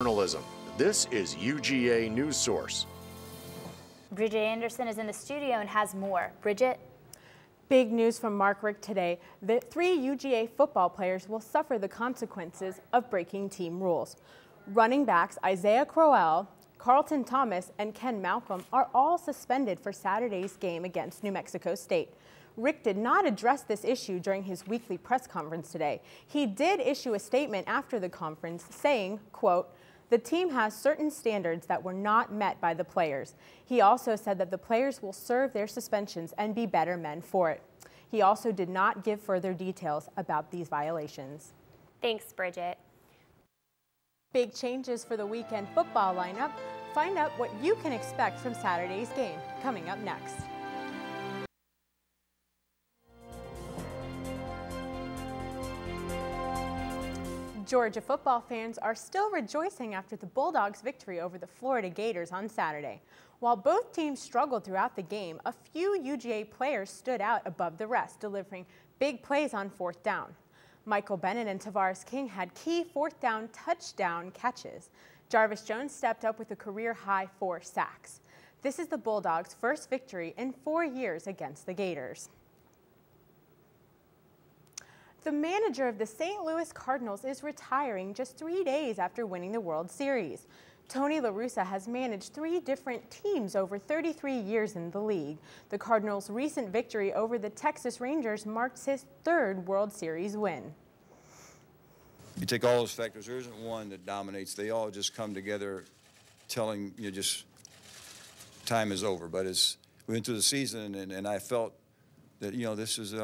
Journalism. This is UGA News Source. Bridget Anderson is in the studio and has more. Bridget? Big news from Mark Rick today. The 3 UGA football players will suffer the consequences of breaking team rules. Running backs Isaiah Crowell, Carlton Thomas, and Ken Malcolm are all suspended for Saturday's game against New Mexico State. Rick did not address this issue during his weekly press conference today. He did issue a statement after the conference saying, quote, "The team has certain standards that were not met by the players." He also said that the players will serve their suspensions and be better men for it. He also did not give further details about these violations. Thanks, Bridget. Big changes for the weekend football lineup. Find out what you can expect from Saturday's game, coming up next. Georgia football fans are still rejoicing after the Bulldogs' victory over the Florida Gators on Saturday. While both teams struggled throughout the game, a few UGA players stood out above the rest, delivering big plays on 4th down. Michael Bennett and Tavares King had key 4th down touchdown catches. Jarvis Jones stepped up with a career-high 4 sacks. This is the Bulldogs' first victory in 4 years against the Gators. The manager of the St. Louis Cardinals is retiring just 3 days after winning the World Series. Tony La Russa has managed 3 different teams over 33 years in the league. The Cardinals' recent victory over the Texas Rangers marks his 3rd World Series win. You take all those factors, there isn't one that dominates. They all just come together telling you just time is over. But as we went through the season and I felt that, you know, this is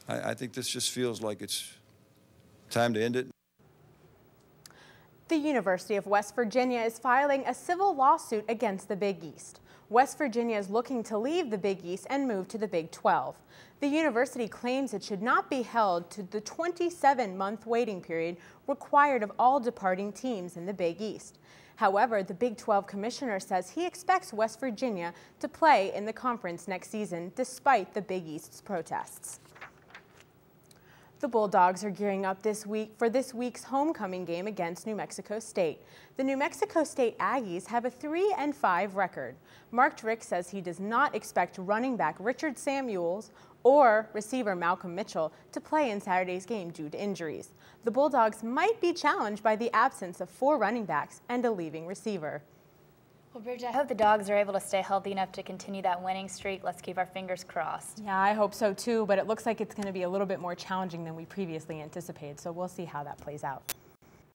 I think this just feels like it's time to end it. The University of West Virginia is filing a civil lawsuit against the Big East. West Virginia is looking to leave the Big East and move to the Big 12. The university claims it should not be held to the 27-month waiting period required of all departing teams in the Big East. However, the Big 12 commissioner says he expects West Virginia to play in the conference next season despite the Big East's protests. The Bulldogs are gearing up this week for this week's homecoming game against New Mexico State. The New Mexico State Aggies have a 3-5 record. Mark Rick says he does not expect running back Richard Samuels or receiver Malcolm Mitchell to play in Saturday's game due to injuries. The Bulldogs might be challenged by the absence of 4 running backs and a leaving receiver. Well, Bridget, I hope the Dogs are able to stay healthy enough to continue that winning streak. Let's keep our fingers crossed. Yeah, I hope so too, but it looks like it's going to be a little bit more challenging than we previously anticipated, so we'll see how that plays out.